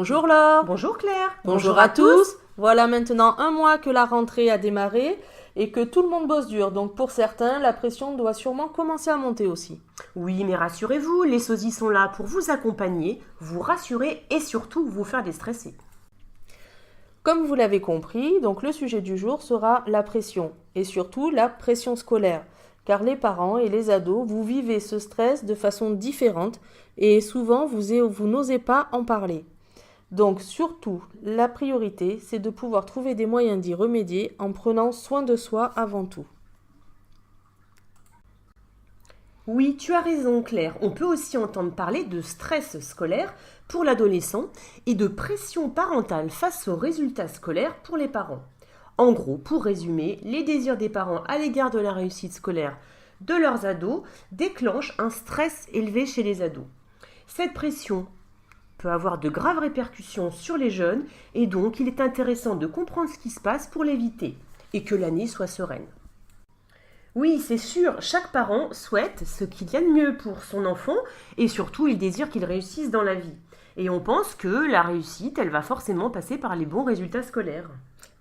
Bonjour Laure. Bonjour Claire. Bonjour à tous. Voilà maintenant un mois que la rentrée a démarré et que tout le monde bosse dur. Donc pour certains, la pression doit sûrement commencer à monter aussi. Oui, mais rassurez-vous, les sosies sont là pour vous accompagner, vous rassurer et surtout vous faire déstresser. Comme vous l'avez compris, donc le sujet du jour sera la pression et surtout la pression scolaire. Car les parents et les ados, vous vivez ce stress de façon différente et souvent vous n'osez pas en parler. Donc surtout, la priorité, c'est de pouvoir trouver des moyens d'y remédier en prenant soin de soi avant tout. Oui, tu as raison Claire, on peut aussi entendre parler de stress scolaire pour l'adolescent et de pression parentale face aux résultats scolaires pour les parents. En gros, pour résumer, les désirs des parents à l'égard de la réussite scolaire de leurs ados déclenchent un stress élevé chez les ados. Cette pression peut avoir de graves répercussions sur les jeunes et donc il est intéressant de comprendre ce qui se passe pour l'éviter et que l'année soit sereine. Oui, c'est sûr, chaque parent souhaite ce qu'il y a de mieux pour son enfant et surtout il désire qu'il réussisse dans la vie. Et on pense que la réussite, elle va forcément passer par les bons résultats scolaires.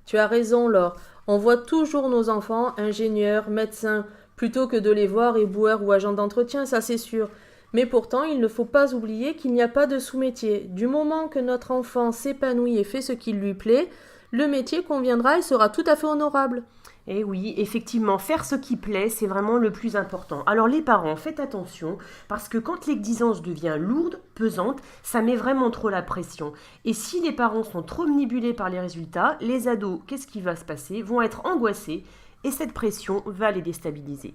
Tu as raison Laure, on voit toujours nos enfants ingénieurs, médecins, plutôt que de les voir éboueurs ou agents d'entretien, ça c'est sûr. Mais pourtant, il ne faut pas oublier qu'il n'y a pas de sous-métier. Du moment que notre enfant s'épanouit et fait ce qui lui plaît, le métier conviendra et sera tout à fait honorable. Et oui, effectivement, faire ce qui plaît, c'est vraiment le plus important. Alors les parents, faites attention, parce que quand l'exigence devient lourde, pesante, ça met vraiment trop la pression. Et si les parents sont trop manipulés par les résultats, les ados, qu'est-ce qui va se passer? Vont être angoissés, et cette pression va les déstabiliser.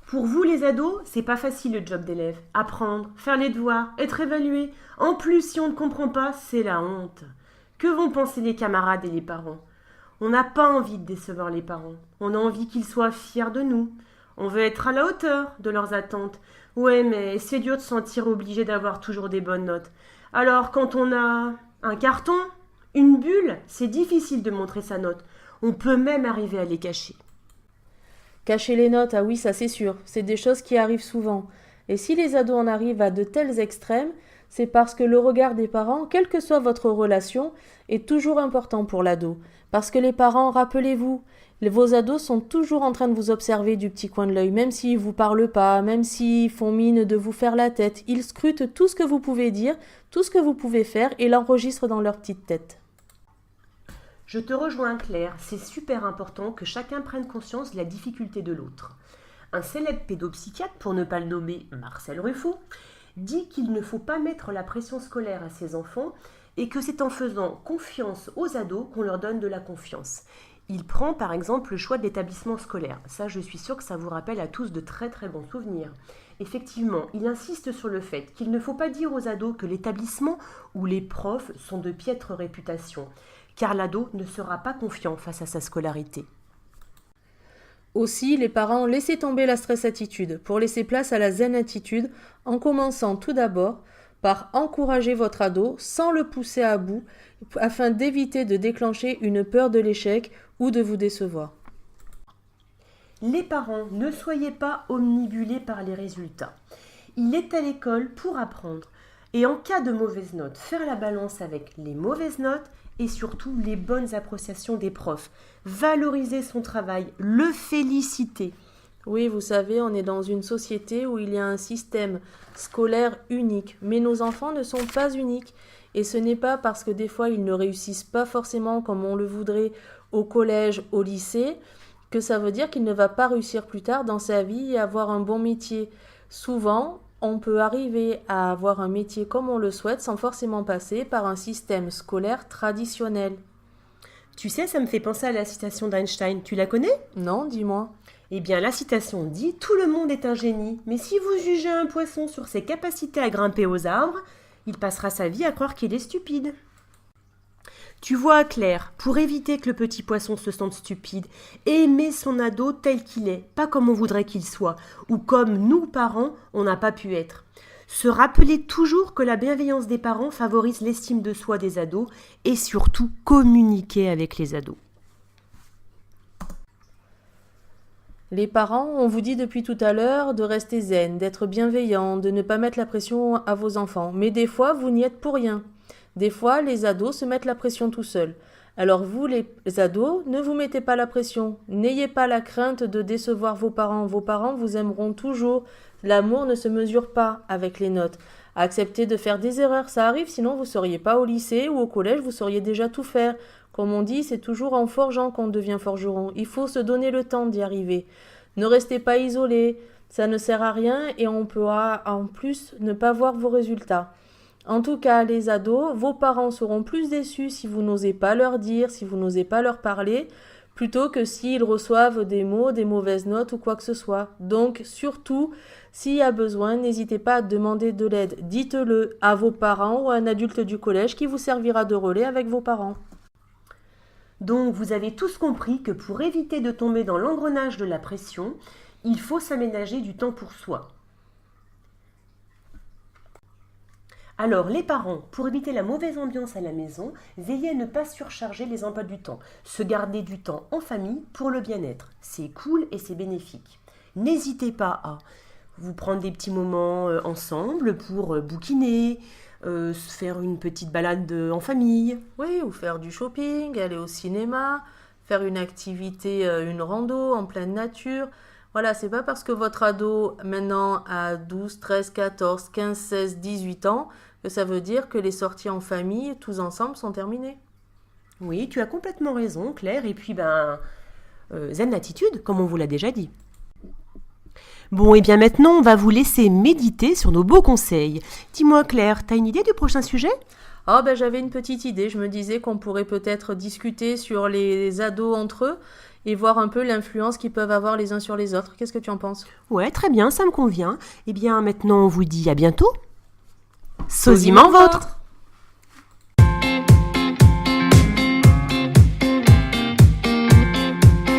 Pour vous les ados, c'est pas facile le job d'élève. Apprendre, faire les devoirs, être évalué. En plus, si on ne comprend pas, c'est la honte. Que vont penser les camarades et les parents? On n'a pas envie de décevoir les parents. On a envie qu'ils soient fiers de nous. On veut être à la hauteur de leurs attentes. Ouais, mais c'est dur de se sentir obligé d'avoir toujours des bonnes notes. Alors, quand on a un carton, une bulle, c'est difficile de montrer sa note. On peut même arriver à les cacher. Cacher les notes, ah oui, ça c'est sûr, c'est des choses qui arrivent souvent. Et si les ados en arrivent à de tels extrêmes, c'est parce que le regard des parents, quelle que soit votre relation, est toujours important pour l'ado. Parce que les parents, rappelez-vous, vos ados sont toujours en train de vous observer du petit coin de l'œil, même s'ils ne vous parlent pas, même s'ils font mine de vous faire la tête. Ils scrutent tout ce que vous pouvez dire, tout ce que vous pouvez faire et l'enregistrent dans leur petite tête. Je te rejoins Claire, c'est super important que chacun prenne conscience de la difficulté de l'autre. Un célèbre pédopsychiatre, pour ne pas le nommer Marcel Ruffo, dit qu'il ne faut pas mettre la pression scolaire à ses enfants et que c'est en faisant confiance aux ados qu'on leur donne de la confiance. Il prend par exemple le choix de l'établissement scolaire. Ça, je suis sûre que ça vous rappelle à tous de très très bons souvenirs. Effectivement, il insiste sur le fait qu'il ne faut pas dire aux ados que l'établissement ou les profs sont de piètre réputation, car l'ado ne sera pas confiant face à sa scolarité. Aussi, les parents, laissez tomber la stress attitude pour laisser place à la zen attitude en commençant tout d'abord par encourager votre ado sans le pousser à bout afin d'éviter de déclencher une peur de l'échec ou de vous décevoir. Les parents, ne soyez pas omnibulés par les résultats. Il est à l'école pour apprendre et en cas de mauvaise note, faire la balance avec les mauvaises notes et surtout les bonnes appréciations des profs. Valoriser son travail, le féliciter. Oui, vous savez, on est dans une société où il y a un système scolaire unique, mais nos enfants ne sont pas uniques. Et ce n'est pas parce que des fois ils ne réussissent pas forcément comme on le voudrait au collège, au lycée, que ça veut dire qu'il ne va pas réussir plus tard dans sa vie et avoir un bon métier. Souvent, on peut arriver à avoir un métier comme on le souhaite sans forcément passer par un système scolaire traditionnel. Tu sais, ça me fait penser à la citation d'Einstein. Tu la connais? Non, dis-moi. Eh bien, la citation dit « Tout le monde est un génie, mais si vous jugez un poisson sur ses capacités à grimper aux arbres, il passera sa vie à croire qu'il est stupide. » Tu vois, Claire, pour éviter que le petit poisson se sente stupide, aimer son ado tel qu'il est, pas comme on voudrait qu'il soit, ou comme nous, parents, on n'a pas pu être. Se rappeler toujours que la bienveillance des parents favorise l'estime de soi des ados et surtout communiquer avec les ados. Les parents, on vous dit depuis tout à l'heure de rester zen, d'être bienveillant, de ne pas mettre la pression à vos enfants. Mais des fois, vous n'y êtes pour rien. Des fois, les ados se mettent la pression tout seuls. Alors vous, les ados, ne vous mettez pas la pression. N'ayez pas la crainte de décevoir vos parents. Vos parents vous aimeront toujours. L'amour ne se mesure pas avec les notes. Acceptez de faire des erreurs, ça arrive, sinon vous ne seriez pas au lycée ou au collège, vous sauriez déjà tout faire. Comme on dit, c'est toujours en forgeant qu'on devient forgeron. Il faut se donner le temps d'y arriver. Ne restez pas isolés, ça ne sert à rien et on pourra en plus ne pas voir vos résultats. En tout cas, les ados, vos parents seront plus déçus si vous n'osez pas leur dire, si vous n'osez pas leur parler, plutôt que s'ils reçoivent des mots, des mauvaises notes ou quoi que ce soit. Donc, surtout, s'il y a besoin, n'hésitez pas à demander de l'aide. Dites-le à vos parents ou à un adulte du collège qui vous servira de relais avec vos parents. Donc vous avez tous compris que pour éviter de tomber dans l'engrenage de la pression, il faut s'aménager du temps pour soi. Alors les parents, pour éviter la mauvaise ambiance à la maison, veillez à ne pas surcharger les emplois du temps. Se garder du temps en famille pour le bien-être. C'est cool et c'est bénéfique. N'hésitez pas à vous prendre des petits moments ensemble pour bouquiner, se faire une petite balade en famille. Oui, ou faire du shopping, aller au cinéma, faire une activité, une rando en pleine nature. Voilà, c'est pas parce que votre ado maintenant a 12, 13, 14, 15, 16, 18 ans que ça veut dire que les sorties en famille, tous ensemble, sont terminées. Oui, tu as complètement raison, Claire. Et puis, zen attitude, comme on vous l'a déjà dit. Bon, et bien maintenant, on va vous laisser méditer sur nos beaux conseils. Dis-moi, Claire, t'as une idée du prochain sujet ? Ah ben j'avais une petite idée, je me disais qu'on pourrait peut-être discuter sur les ados entre eux et voir un peu l'influence qu'ils peuvent avoir les uns sur les autres. Qu'est-ce que tu en penses ? Ouais, très bien, ça me convient. Eh bien, maintenant, on vous dit à bientôt. Sosimment vôtre !